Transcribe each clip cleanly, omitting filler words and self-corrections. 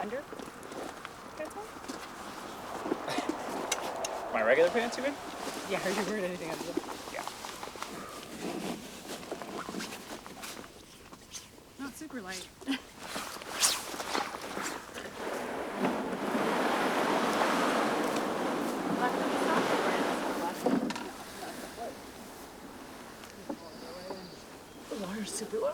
under pants on? My regular pants, you mean? Yeah, are you wearing anything under them? Yeah. Not super light. The water's super low.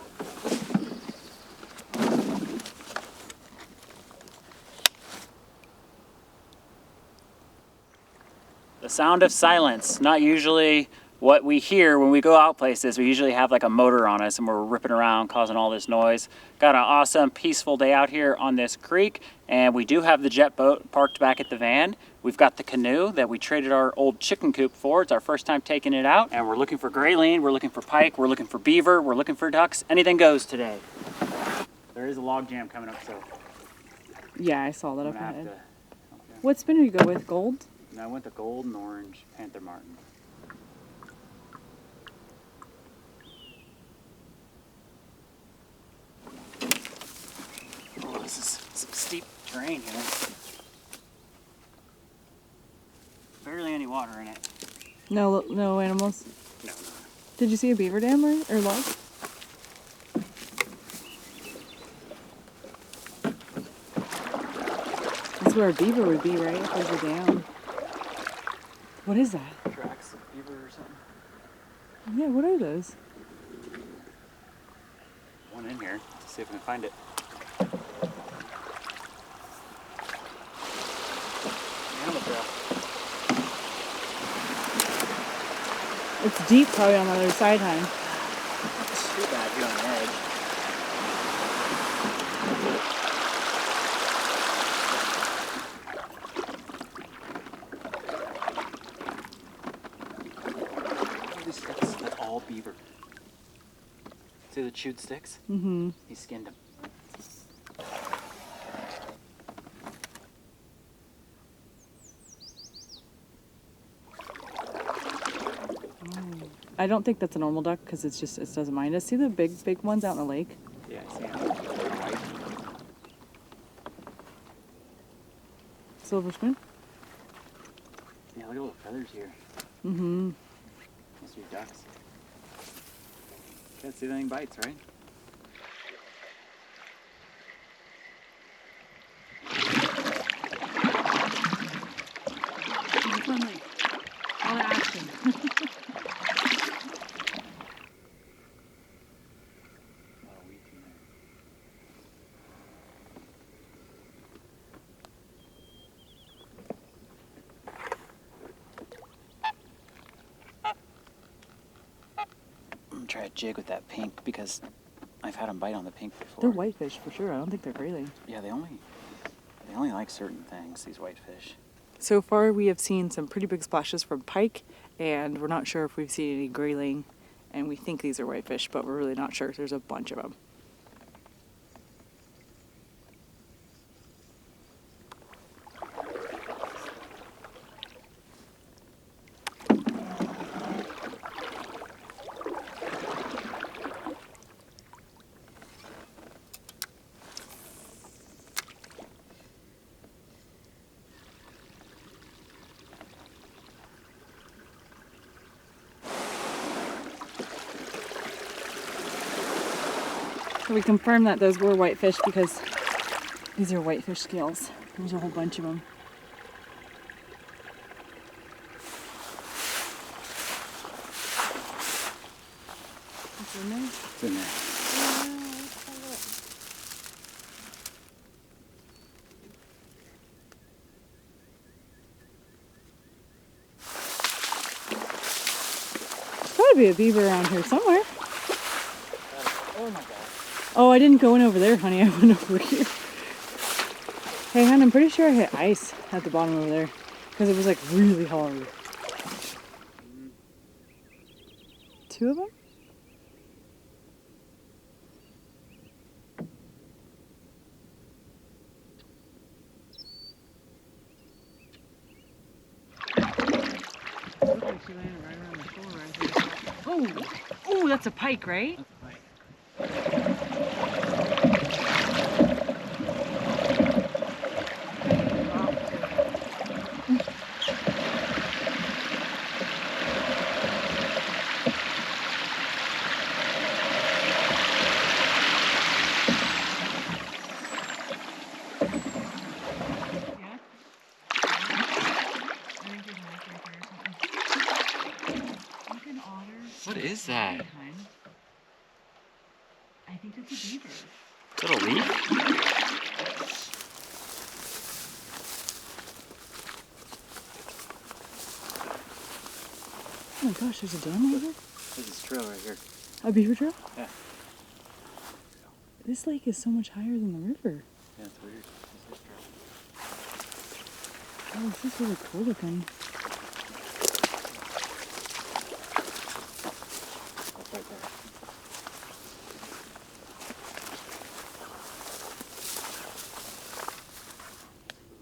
The sound of silence, not usually what we hear when we go out places. We usually have like a motor on us and we're ripping around causing all this noise. Got an awesome peaceful day out here on this creek, and we do have the jet boat parked back at the van. We've got the canoe that we traded our old chicken coop for. It's our first time taking it out, and we're looking for grayling, we're looking for pike, we're looking for beaver, we're looking for ducks. Anything goes today. There is a log jam coming up, so Yeah, I saw that I'm up gonna have ahead. to. Okay. What spinner do you go with? Gold? And I went to gold and orange Panther Martin. Oh, this is some steep terrain here. Barely any water in it. No animals. No. Did you see a beaver dam or log? That's where a beaver would be, right? If there's a dam. What is that? Tracks of beaver or something. Yeah, what are those? One in here. Let's see if we can find it. Animal trail. It's deep, probably on the other side, hon. It's too bad here on the edge. These sticks, that's all beaver. See the chewed sticks? Mm-hmm. He skinned them. I don't think that's a normal duck because it doesn't mind us. See the big ones out in the lake? Yeah, I see them. They're white. Silver spoon? Yeah, look at all the feathers here. Mm-hmm. Must be ducks. Can't see anything bites, right? Alaskan. I'm gonna try a jig with that pink because I've had them bite on the pink before. They're whitefish for sure. I don't think they're grayling. Yeah, they only like certain things, these whitefish. So far we have seen some pretty big splashes from pike, and we're not sure if we've seen any grayling, and we think these are whitefish, but we're really not sure. There's a bunch of them. So we confirmed that those were whitefish because these are whitefish scales. There's a whole bunch of them. It's in there? It's in there. There's gotta be a beaver around here somewhere. Oh my god. Oh, I didn't go in over there, honey. I went over here. Hey, hon, I'm pretty sure I hit ice at the bottom over there because it was like really hard. Two of them? Looks like she landed right around the shore right here. Oh, oh, that's a pike, right? That's a pike. is that? I think it's a beaver. Little leaf? Oh my gosh, there's a dam right here? There's this trail right here. A beaver trail? Yeah. This lake is so much higher than the river. Yeah, it's weird. This trail. Oh, this is really cool looking. That's right there.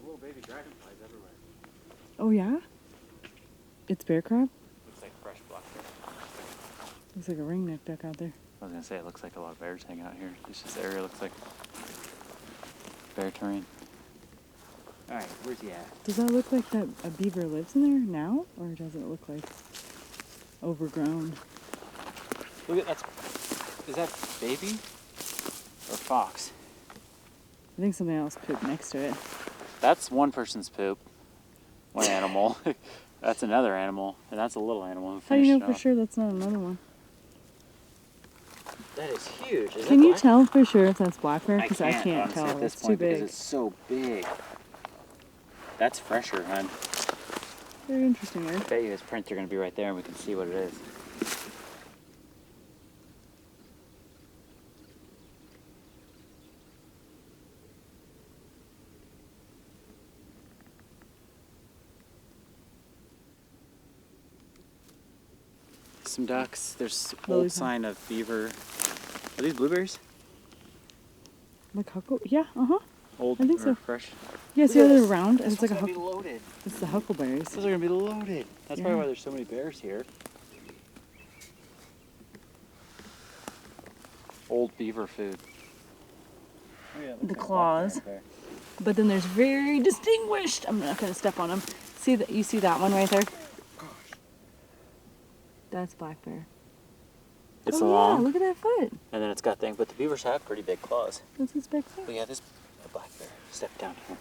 Little baby dragonflies everywhere. Oh yeah? It's bear crab? Looks like fresh black bear. Looks like a ringneck duck out there. I was gonna say it looks like a lot of bears hanging out here. This area looks like bear terrain. Alright, where's he at? Does that look like that a beaver lives in there now? Or does it look like overgrown? Look at that's. Is that baby or fox? I think something else pooped next to it. That's one person's poop. One animal. That's another animal, and that's a little animal. Who How do you know finished for off. sure that's not another one? That is huge. Is Can that you black? tell for sure if that's black bear? I Because can't, I can't honestly, tell. at this It's too point big. because it's so big. That's fresher, hun. Very interesting, I right? bet you his prints are going to be right there and we can see what it is. Some ducks. There's Lily old pad. sign of beaver. Are these blueberries? Like huckle? Yeah, uh-huh. Old I think or so. fresh? Yeah, see how they're round? And This it's like a one's gonna huckle. be loaded. It's the huckleberries. Those are gonna be loaded. That's Yeah. probably why there's so many bears here. Old beaver food. Oh, yeah, it looks The like a black claws. bear there. But then there's very distinguished. I'm not gonna step on them. See that? You see that one right there? Gosh. That's black bear. It's oh, long, Yeah, look at that foot. and then it's got things, but the beavers have pretty big claws. That's his big foot. But yeah, this a black bear stepped down here.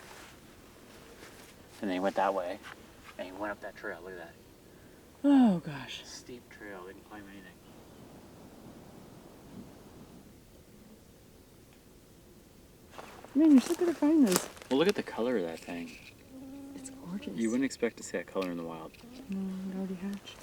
And then he went that way, and he went up that trail. Look at that. Oh gosh. Steep trail, didn't climb anything. Man, you're so good at finding those. Well, look at the color of that thing. It's gorgeous. You wouldn't expect to see that color in the wild. No, it already hatched.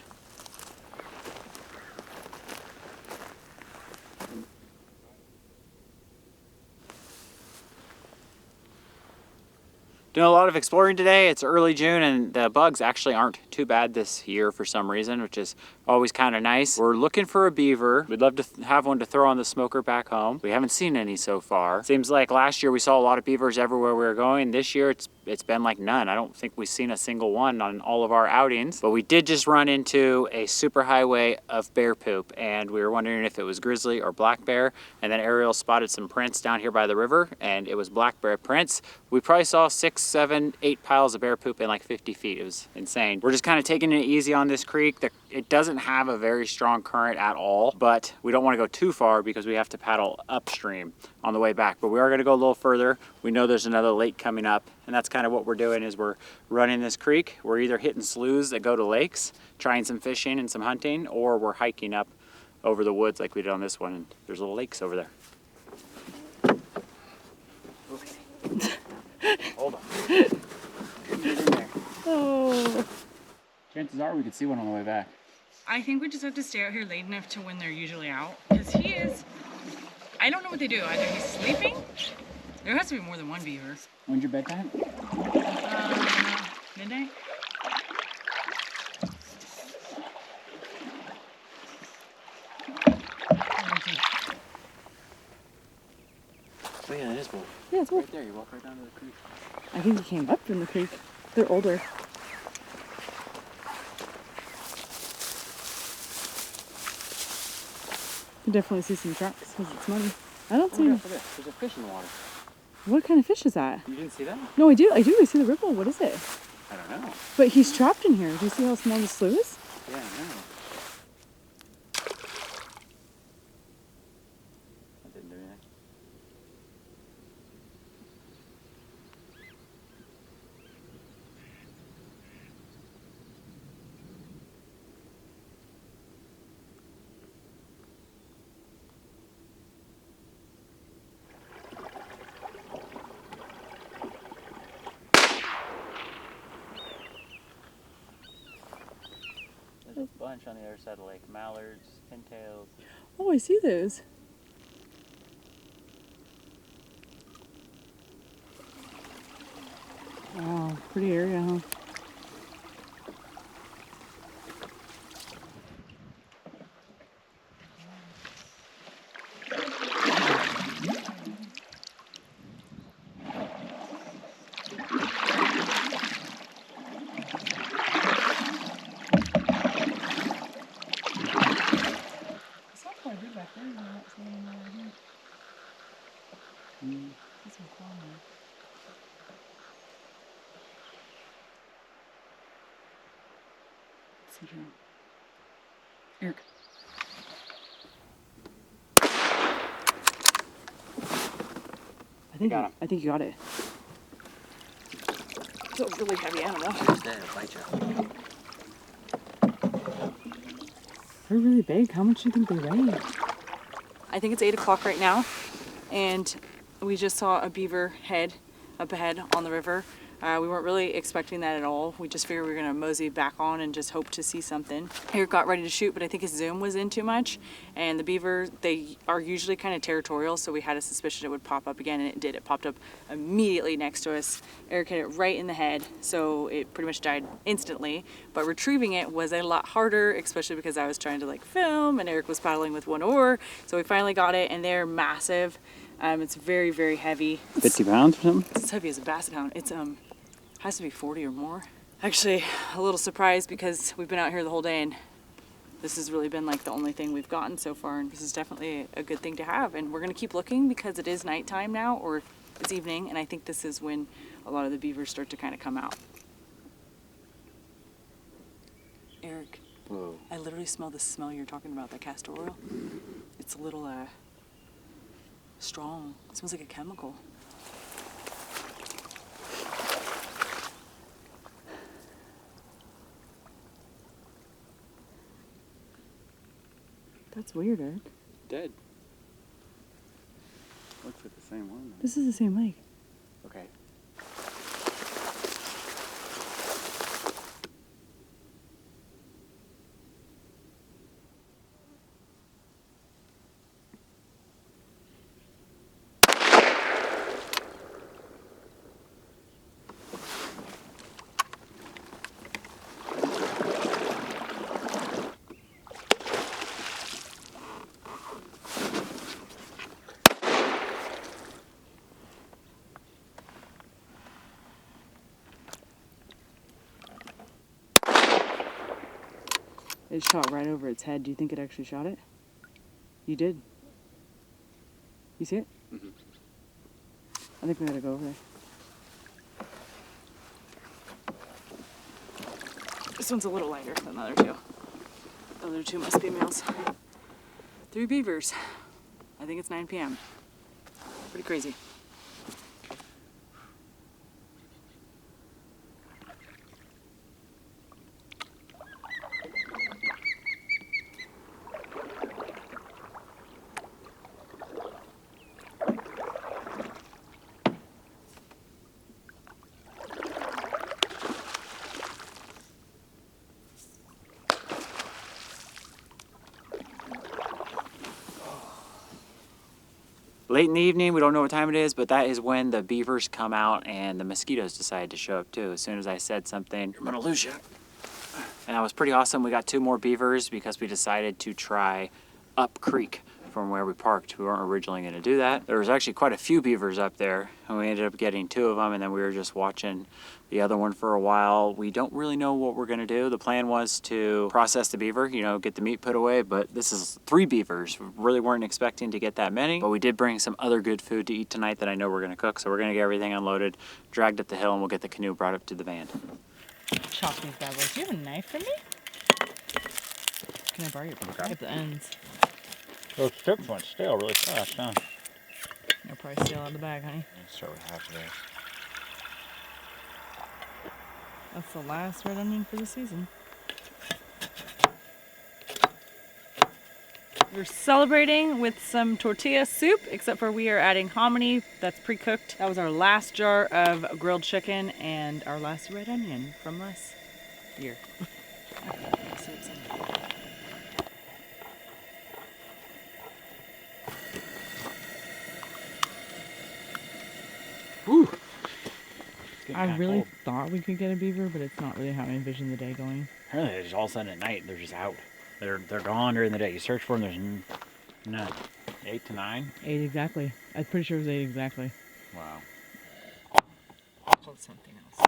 Doing a lot of exploring today. It's early June and the bugs actually aren't too bad this year for some reason, which is always kind of nice. We're looking for a beaver. We'd love to have one to throw on the smoker back home. We haven't seen any so far. Seems like last year we saw a lot of beavers everywhere we were going. This year it's been like none. I don't think we've seen a single one on all of our outings, but we did just run into a superhighway of bear poop and we were wondering if it was grizzly or black bear. And then Arielle spotted some prints down here by the river and it was black bear prints. We probably saw 6, 7, 8 piles of bear poop in like 50 feet. It was insane. We're just kind of taking it easy on this creek. It doesn't have a very strong current at all, but we don't want to go too far because we have to paddle upstream on the way back. But we are going to go a little further. We know there's another lake coming up, and that's kind of what we're doing is we're running this creek. We're either hitting sloughs that go to lakes, trying some fishing and some hunting, or we're hiking up over the woods like we did on this one. And there's little lakes over there. Okay. Hold on. Get in there. Oh. Chances are we could see one on the way back. I think we just have to stay out here late enough to when they're usually out. Because he is, I don't know what they do. Either he's sleeping, there has to be more than one beaver. When's your bedtime? Midnight? Oh yeah, that is wolf. Yeah, it's wolf. Right there, you walk right down to the creek. I think he came up from the creek. They're older. You definitely see some tracks because it's muddy. I don't see. There's a fish in the water. What kind of fish is that? You didn't see that? No, I do. I see the ripple. What is it? I don't know. But he's trapped in here. Do you see how small the slough is? Yeah, I know. That didn't do anything. bunch on the other side of the lake. Mallards, pintails. Oh, I see those. Wow, pretty area, huh? Eric. I think you got it. It's a really heavy animal. They're really big. How much do you think they weigh? I think it's 8 o'clock right now, and we just saw a beaver head up ahead on the river. We weren't really expecting that at all. We just figured we were gonna mosey back on and just hope to see something. Eric got ready to shoot, but I think his zoom was in too much. And the beaver, they are usually kind of territorial, so we had a suspicion it would pop up again, and it did. It popped up immediately next to us. Eric hit it right in the head, so it pretty much died instantly. But retrieving it was a lot harder, especially because I was trying to like film, and Eric was paddling with one oar. So we finally got it, and they're massive. It's very, very heavy. 50 pounds or something? It's as heavy as a basset hound. It's has to be 40 or more. Actually, a little surprised because we've been out here the whole day and this has really been like the only thing we've gotten so far, and this is definitely a good thing to have. And we're gonna keep looking because it is nighttime now, or it's evening, and I think this is when a lot of the beavers start to kind of come out. Eric, Whoa. I literally smell the smell you're talking about, that castor oil. It's a little strong. It smells like a chemical. That's weird, Eric. Dead. Looks like the same one. This is the same lake. Okay. It shot right over its head. Do you think it actually shot it? You did. You see it? Mm-hmm. I think we gotta go over there. This one's a little lighter than the other two. The other two must be males. 3 beavers. I think it's 9 p.m. Pretty crazy. Late in the evening, we don't know what time it is, but that is when the beavers come out and the mosquitoes decide to show up too. As soon as I said something, I'm gonna lose you. And that was pretty awesome. We got 2 more beavers because we decided to try up creek from where we parked. We weren't originally gonna do that. There was actually quite a few beavers up there, and we ended up getting 2 of them, and then we were just watching the other one for a while. We don't really know what we're gonna do. The plan was to process the beaver, you know, get the meat put away, but this is 3 beavers. We really weren't expecting to get that many, but we did bring some other good food to eat tonight that I know we're gonna cook, so we're gonna get everything unloaded, dragged up the hill, and we'll get the canoe brought up to the van. Chop these bad boys. Do you have a knife for me? Can I borrow your pick at the ends? Those tips went stale really fast, huh? They're probably still out of the bag, honey. Let's start with half of this. That's the last red onion for the season. We're celebrating with some tortilla soup, except for we are adding hominy that's pre-cooked. That was our last jar of grilled chicken and our last red onion from last year. So excited. Ooh. I really thought we could get a beaver, but it's not really how I envisioned the day going. Apparently, they're just all of a sudden at night, they're just out. They're gone during the day. You search for them, there's none. 8 to 9? 8 exactly. I'm pretty sure it was 8 exactly. Wow. Called something else.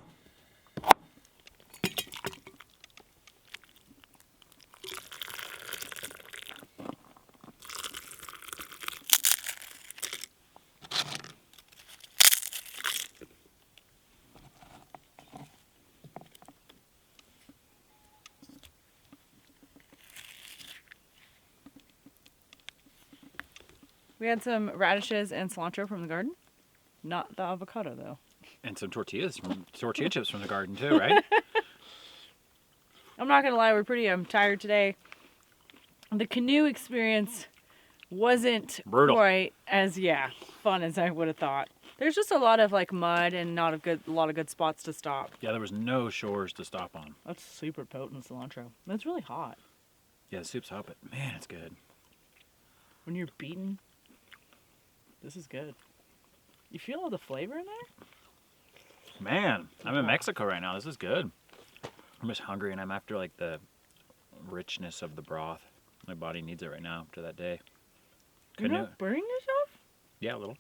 We had some radishes and cilantro from the garden. Not the avocado, though. And some tortilla chips from the garden, too, right? I'm not going to lie, we're pretty tired today. The canoe experience wasn't brutal. Quite as, fun as I would have thought. There's just a lot of like mud and not a lot of good spots to stop. Yeah, there was no shores to stop on. That's super potent cilantro. It's really hot. Yeah, the soup's hot, but man, it's good. When you're beaten, this is good. You feel all the flavor in there? Man, I'm in Mexico right now. This is good. I'm just hungry and I'm after like the richness of the broth. My body needs it right now after that day. You're not burning yourself? Yeah, a little.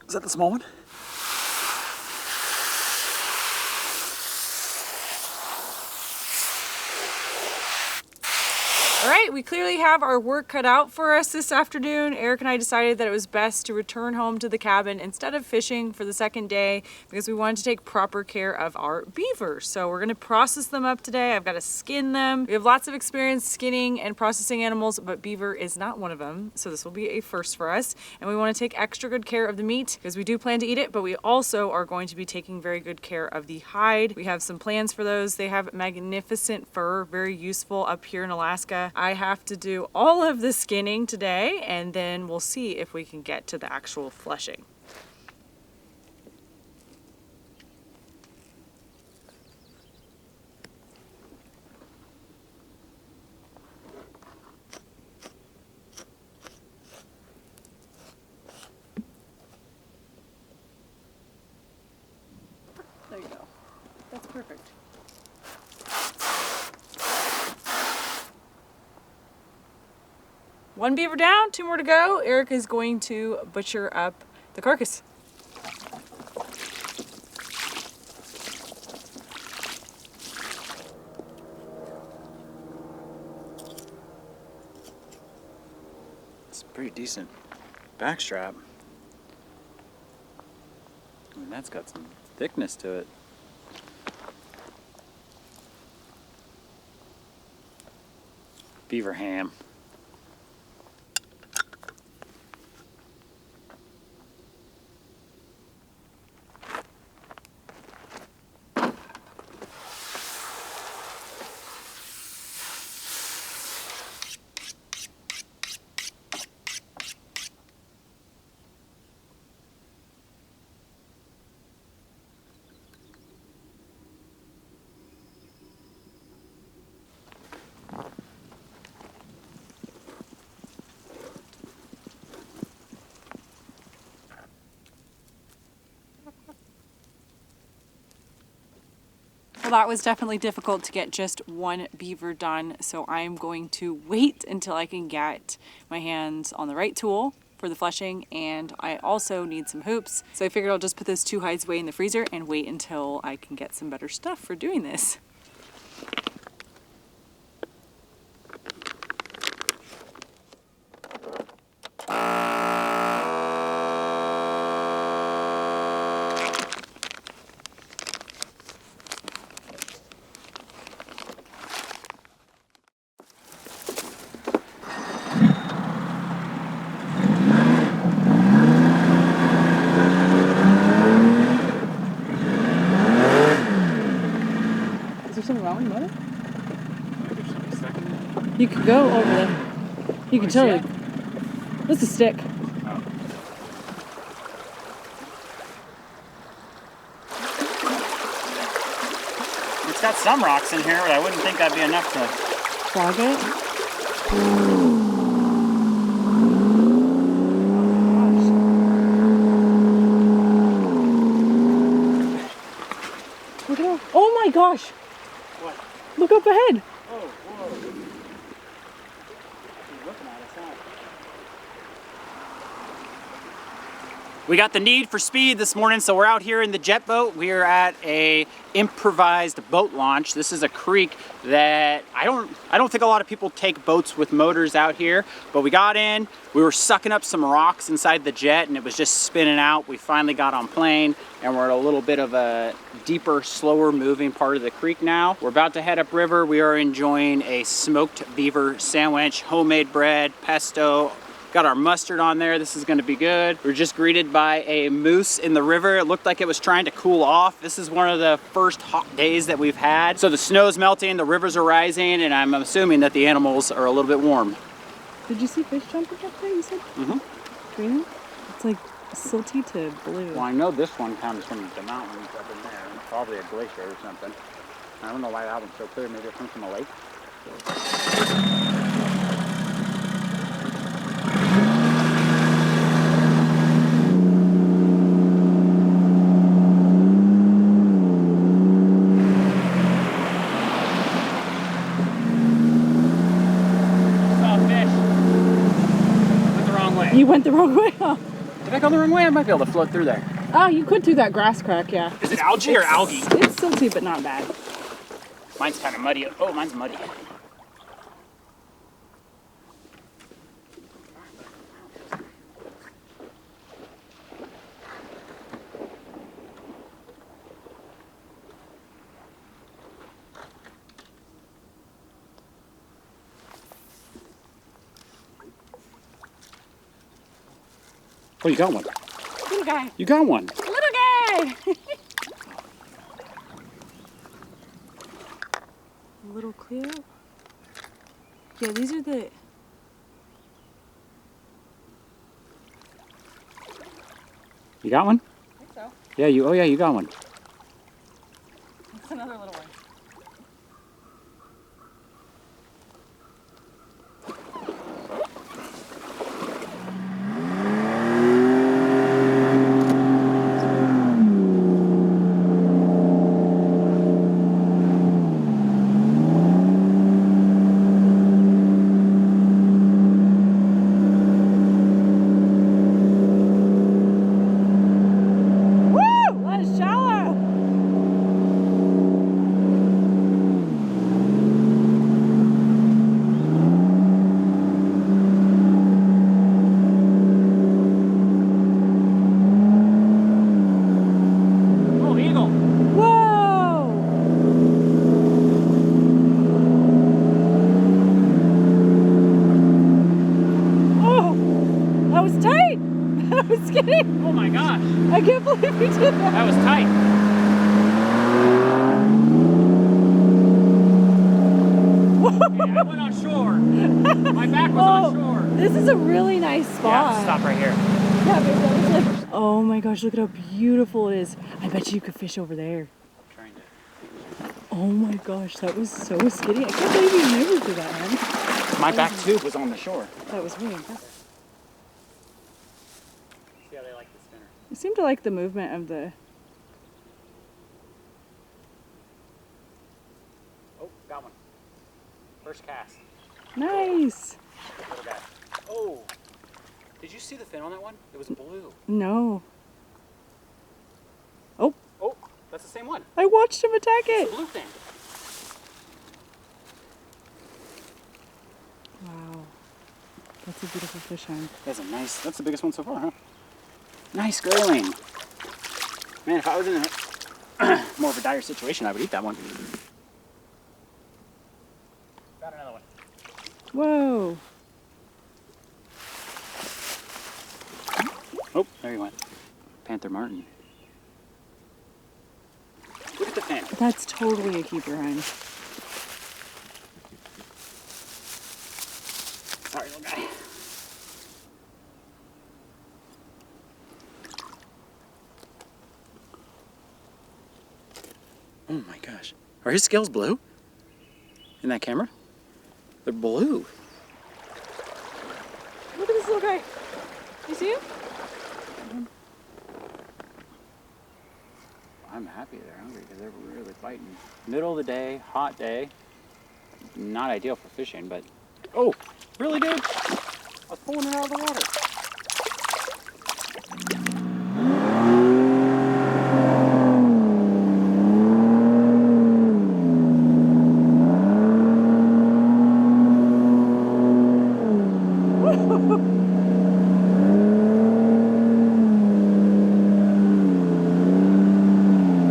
Is that the small one? All right, we clearly have our work cut out for us this afternoon. Eric and I decided that it was best to return home to the cabin instead of fishing for the second day because we wanted to take proper care of our beavers. So we're gonna process them up today. I've got to skin them. We have lots of experience skinning and processing animals, but beaver is not one of them. So this will be a first for us. And we want to take extra good care of the meat because we do plan to eat it, but we also are going to be taking very good care of the hide. We have some plans for those. They have magnificent fur, very useful up here in Alaska. I have to do all of the skinning today, and then we'll see if we can get to the actual fleshing. There you go. That's perfect. One beaver down, 2 more to go. Eric is going to butcher up the carcass. It's a pretty decent backstrap. I mean, that's got some thickness to it. Beaver ham. Well, that was definitely difficult to get just one beaver done, so I'm going to wait until I can get my hands on the right tool for the fleshing, and I also need some hoops. So I figured I'll just put those 2 hides away in the freezer and wait until I can get some better stuff for doing this. go over there. You can totally. That's a stick. Oh. It's got some rocks in here, but I wouldn't think that'd be enough to Clog it. Look at that. Oh my gosh! What? Look up ahead. Oh, whoa. He's looking at us, huh? We got the need for speed this morning, so we're out here in the Jetboat. We are at a improvised boat launch. This is a creek that I don't think a lot of people take boats with motors out here, but we got in, we were sucking up some rocks inside the jet and it was just spinning out. We finally got on plane and we're at a little bit of a deeper, slower moving part of the creek now. We're about to head upriver. We are enjoying a smoked beaver sandwich, homemade bread, pesto. Got our mustard on there. This is gonna be good. We were just greeted by a moose in the river. It looked like it was trying to cool off. This is one of the first hot days that we've had. So the snow's melting, the rivers are rising, and I'm assuming that the animals are a little bit warm. Did you see fish jumping up there, you said? Mm-hmm. Green? It's like silty to blue. Well, I know this one comes from the mountains up in there. Probably a glacier or something. I don't know why that one's so clear. Maybe it comes from a lake. You went the wrong way, huh? Did I go the wrong way? I might be able to float through there. Oh, you could do that grass crack, yeah. Is it algae or algae? It's silty, but not bad. Mine's kind of muddy. Oh, mine's muddy. Oh, you got one. Little guy. You got one. Little guy! Little Cleo? Yeah, these are the... You got one? I think so. Yeah, you got one. That's another little one. Oh my gosh. I can't believe you did that. That was tight. Hey, I went on shore. My back was on shore. This is a really nice spot. Yeah, stop right here. Yeah, baby, that was like, oh my gosh, look at how beautiful it is. I bet you could fish over there. I'm trying to. Oh my gosh, that was so skitty. I can't believe you never did that, man. My back tube was on the shore. That was really impressive. See how they like the spinner. You seem to like the movement of the... Oh, got one. First cast. Nice. Little guy. Oh, did you see the fin on that one? It was blue. No. Oh. Oh, that's the same one. I watched him attack it. It's a blue fin. Wow. That's a beautiful fish hand. That's a nice, that's the biggest one so far, huh? Nice grayling. Man, if I was in a more of a dire situation, I would eat that one. Got another one. Whoa. Oh, there he went. Panther Martin. Look at the fin. That's totally a keeper hen. Sorry, little guy. Oh my gosh. Are his scales blue? In that camera? They're blue. Look at this little guy. You see him? I'm happy they're hungry because they're really fighting. Middle of the day, hot day. Not ideal for fishing, but... Oh, really, dude? I was pulling it out of the water.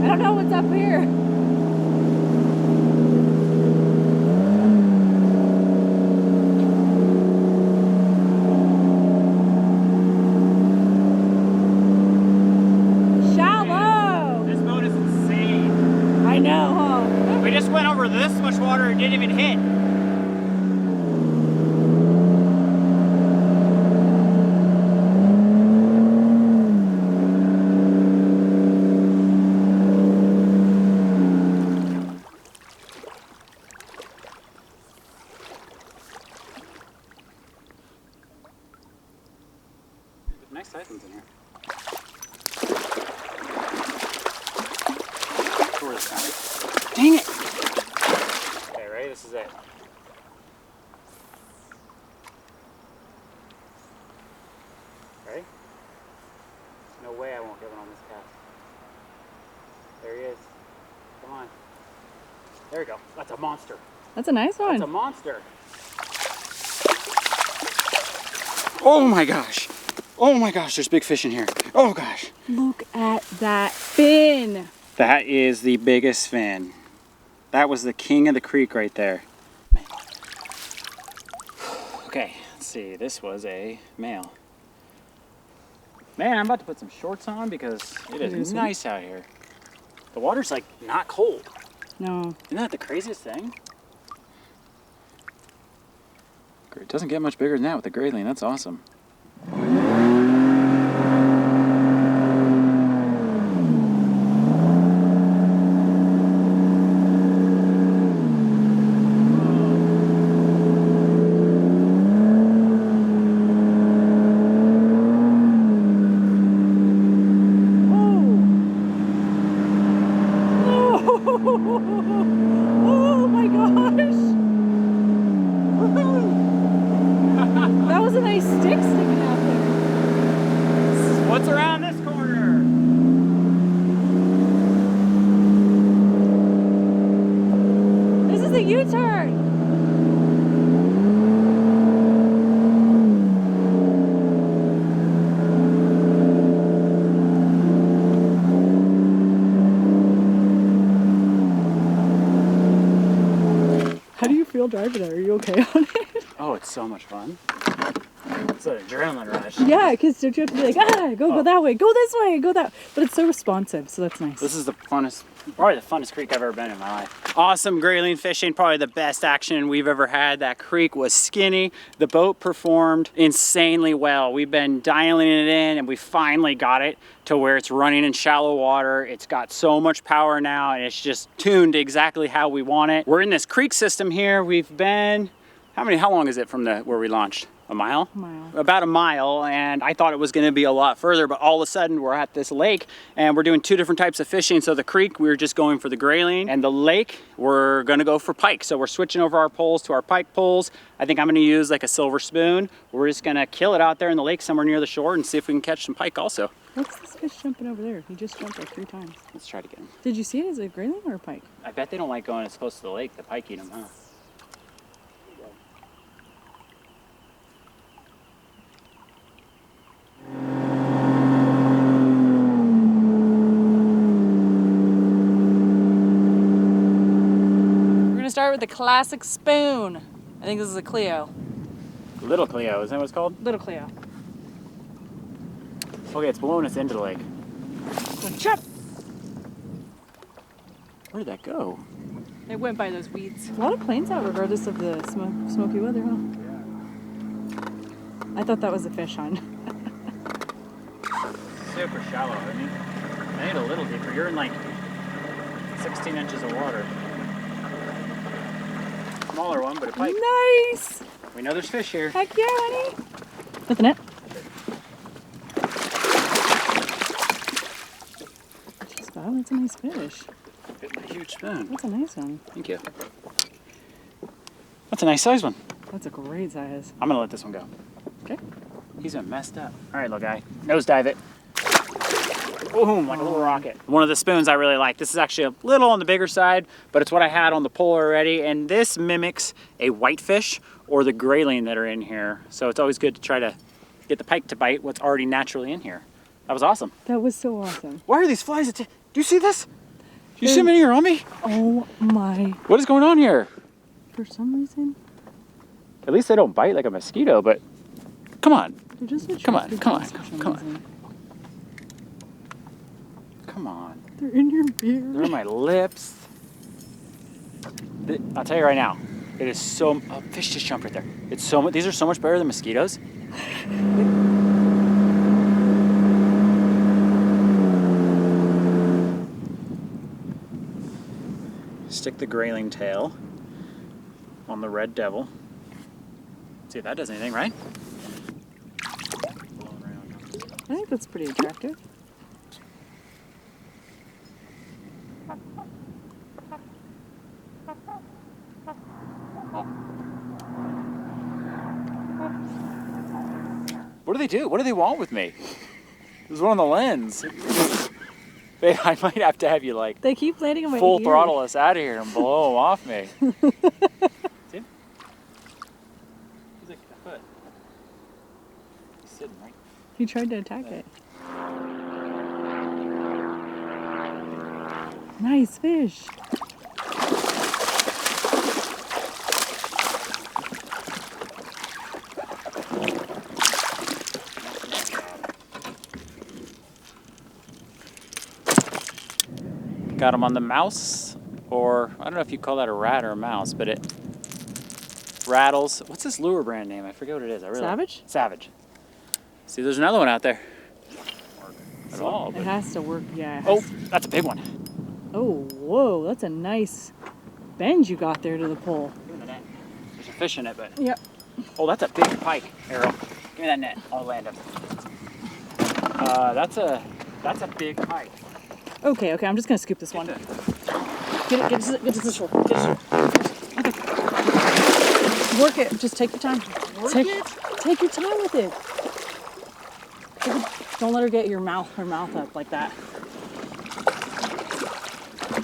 I don't know what's up here. Shallow. This boat is insane. I know, huh? We just went over this much water and didn't even hit. Nice siphons in here. Sure this time. Dang it! Okay, ready? This is it. Ready? No way I won't get one on this cast. There he is. Come on. There we go. That's a monster. That's a nice one. That's a monster. Oh my gosh. Oh my gosh, there's big fish in here. Oh gosh. Look at that fin. That is the biggest fin. That was the king of the creek right there. Okay, let's see. This was a male. Man, I'm about to put some shorts on because it is nice out here. The water's like not cold. No. Isn't that the craziest thing? It doesn't get much bigger than that with the grayling. That's awesome. Oh my gosh! That was a nice stick sticking out there. What's around this corner? This is a U-turn. How do you feel driving it? Are you okay on it? Oh, it's so much fun. It's an adrenaline rush. Yeah, because don't you have to be like, go that way, go this way, go that. But it's so responsive, so that's nice. This is the funnest, probably the funnest creek I've ever been in my life. Awesome grayling fishing, probably the best action we've ever had. That creek was skinny. The boat performed insanely well. We've been dialing it in and we finally got it to where it's running in shallow water. It's got so much power now and it's just tuned exactly how we want it. We're in this creek system here. We've been, how long is it from where we launched? A mile? A mile. About a mile, and I thought it was gonna be a lot further, but all of a sudden we're at this lake and we're doing two different types of fishing. So the creek, we were just going for the grayling, and the lake, we're gonna go for pike. So we're switching over our poles to our pike poles. I think I'm gonna use like a silver spoon. We're just gonna kill it out there in the lake somewhere near the shore and see if we can catch some pike also. What's this fish jumping over there? He just jumped like 3 times. Let's try to get him. Did you see it? Is it a grayling or a pike? I bet they don't like going as close to the lake. The pike eat them, huh? Start with the classic spoon. I think this is a Cleo. Little Cleo, is that what it's called? Little Cleo. Okay, it's blowing us into the lake. Chop! Where did that go? It went by those weeds. A lot of planes out regardless of the smoky weather, huh? Yeah. I thought that was a fish, hon. Super shallow. I need a little deeper. You're in like 16 inches of water. Smaller one, but a pike. Nice! We know there's fish here. Heck yeah, honey. With a net. Wow, that's a nice fish. A huge spoon. That's a nice one. Thank you. That's a nice size one. That's a great size. I'm gonna let this one go. Okay. He's been messed up. All right, little guy. Nose dive it. Boom, like a little rocket. One of the spoons I really like. This is actually a little on the bigger side, but it's what I had on the pole already. And this mimics a whitefish or the grayling that are in here. So it's always good to try to get the pike to bite what's already naturally in here. That was awesome. That was so awesome. Why are these flies? Do you see this? Do you see them in here on me? Oh my. What is going on here? For some reason. At least they don't bite like a mosquito, but come on. They're just Come on, come on, for some come on. reason. Come on. They're in your beard. They're on my lips. I'll tell you right now, it is so. Oh, fish just jumped right there. It's so much. These are so much better than mosquitoes. Stick the grayling tail on the red devil. See if that does anything, right? I think that's pretty attractive. What do they do? What do they want with me? There's one on the lens. Babe, I might have to have you like They keep landing on my full ear. throttle us out of here and blow them off me. See? He's like a foot. He's sitting right. He tried to attack it. Nice fish. Got him on the mouse, or I don't know if you call that a rat or a mouse, but it rattles. What's this lure brand name? I forget what it is. Savage? Savage. See, there's another one out there. At all. It But... has to work, yeah. Oh, that's a big one. Oh, whoa, that's a nice bend you got there to the pole. Give me the net. There's a fish in it, but. Yep. Oh, that's a big pike, Arielle. Give me that net. I'll land him. That's a big pike. Okay, I'm just gonna scoop this one. Get to the shore. Get to the shore. Okay. Work it. Just take your time. Take your time with it. Don't let her get her mouth up like that.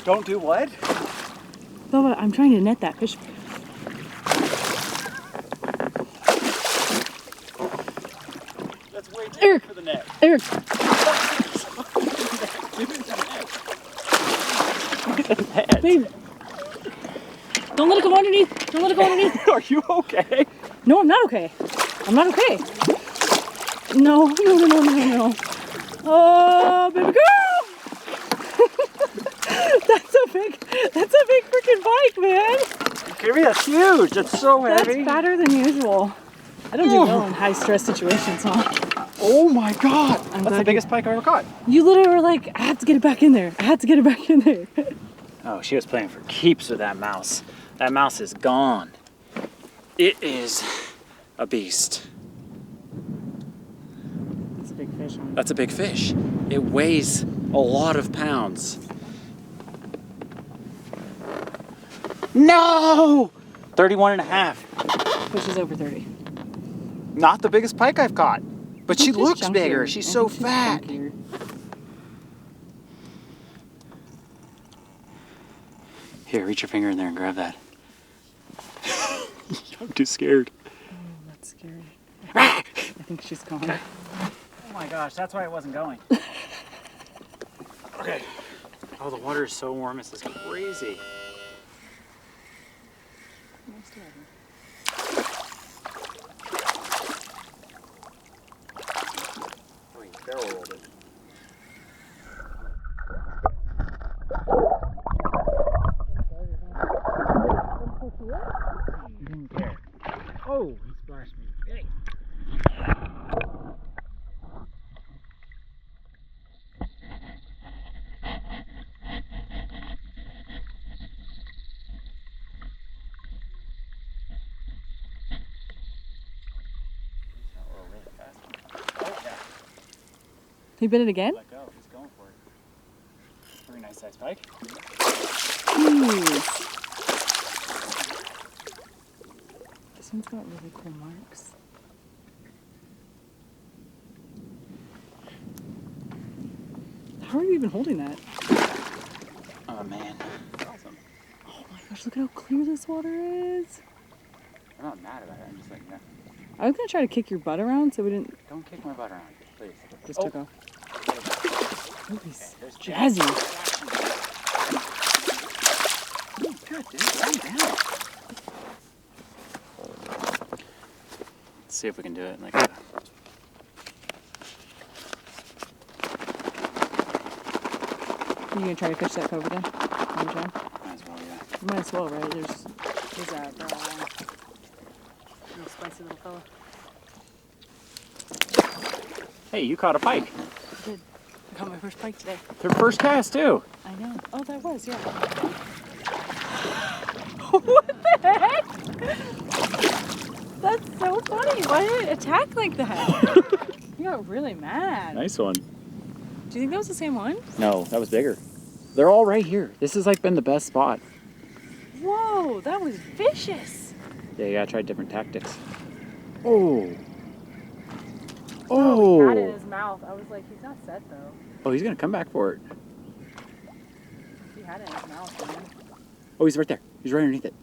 Don't do what? Bubba, I'm trying to net that fish. That's way too Eric. big for the net. Eric, babe. Don't let it go underneath. Don't let it go underneath. Are you okay? No, I'm not okay. I'm not okay. No. Oh, baby girl! That's a big freaking bike, man. Give me, that's huge. That's so heavy. That's fatter than usual. I don't do well in high stress situations, huh? Oh my God. I'm That's the glad biggest pike I ever caught. You literally were like, I have to get it back in there. Oh, she was playing for keeps with that mouse. That mouse is gone. It is a beast. That's a big fish, huh? That's a big fish. It weighs a lot of pounds. No! 31 and a half. Fish is over 30. Not the biggest pike I've caught, but she She's looks chunkier. bigger. She's I so think she's fat. chunkier. Here, reach your finger in there and grab that. I'm too scared. Oh, that's scary. I think she's gone. Oh my gosh, that's why it wasn't going. Okay. Oh, the water is so warm, this is crazy. Oh, you barrel rolled it. You didn't care. Oh, he splashed me. Hey. He bit it again? Let go. He's going for it. Very nice size pike. Jeez. This one's got really cool marks. How are you even holding that? Oh man, that's awesome. Oh my gosh, look at how clear this water is. I'm not mad about it. I'm just like, no. I was gonna try to kick your butt around so we didn't. Don't kick my butt around, please. Just took off. Ooh, he's there's jazzy. Oh, God, dude, calm down. Let's see if we can do it like that. You gonna try to fish that cobra then? One time? Might as well, yeah. You might as well, right? There's that little spicy little fella. Hey, you caught a pike. I did. I caught my first pike today. Your first cast, too. I know. Oh, that was, yeah. What the heck? That's so funny. Why did it attack like that? You got really mad. Nice one. Do you think that was the same one? No, that was bigger. They're all right here. This has like been the best spot. Whoa, that was vicious. Yeah, you gotta try different tactics. Oh. Oh, he had it in Oh. his mouth. I was like, he's not set though. Oh, he's gonna come back for it. He had it in his mouth, man. Oh, he's right there. He's right underneath it.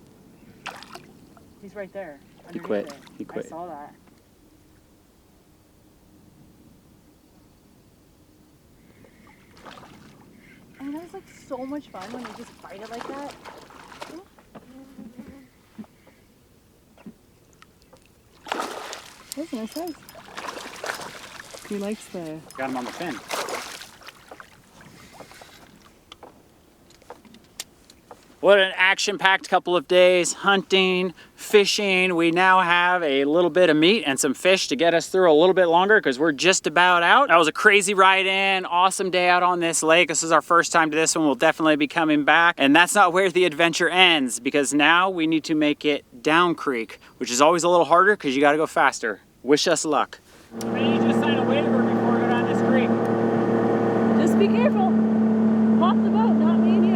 He's right there. He quit. underneath it. He quit. I saw that. I mean, that was like so much fun when you just fight it like that. That's a nice size. He likes the... Got him on the fin. What an action-packed couple of days, hunting, fishing. We now have a little bit of meat and some fish to get us through a little bit longer because we're just about out. That was a crazy ride in, awesome day out on this lake. This is our first time to this one. We'll definitely be coming back. And that's not where the adventure ends because now we need to make it down creek, which is always a little harder because you gotta go faster. Wish us luck. I need you to sign a waiver before we go down this creek. Just be careful. Pop the boat, not me and you.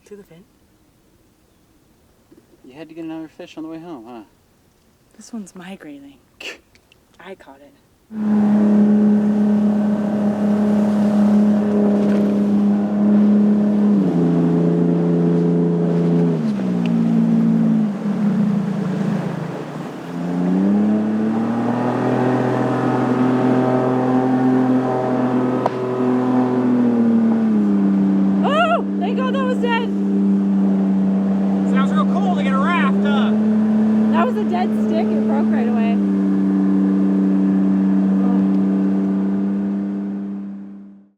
To the fin. You had to get another fish on the way home, huh? This one's my grayling. I caught it. Oh! Thank God that was dead! Sounds real cool to get a raft, huh? That was a dead stick. It broke right away.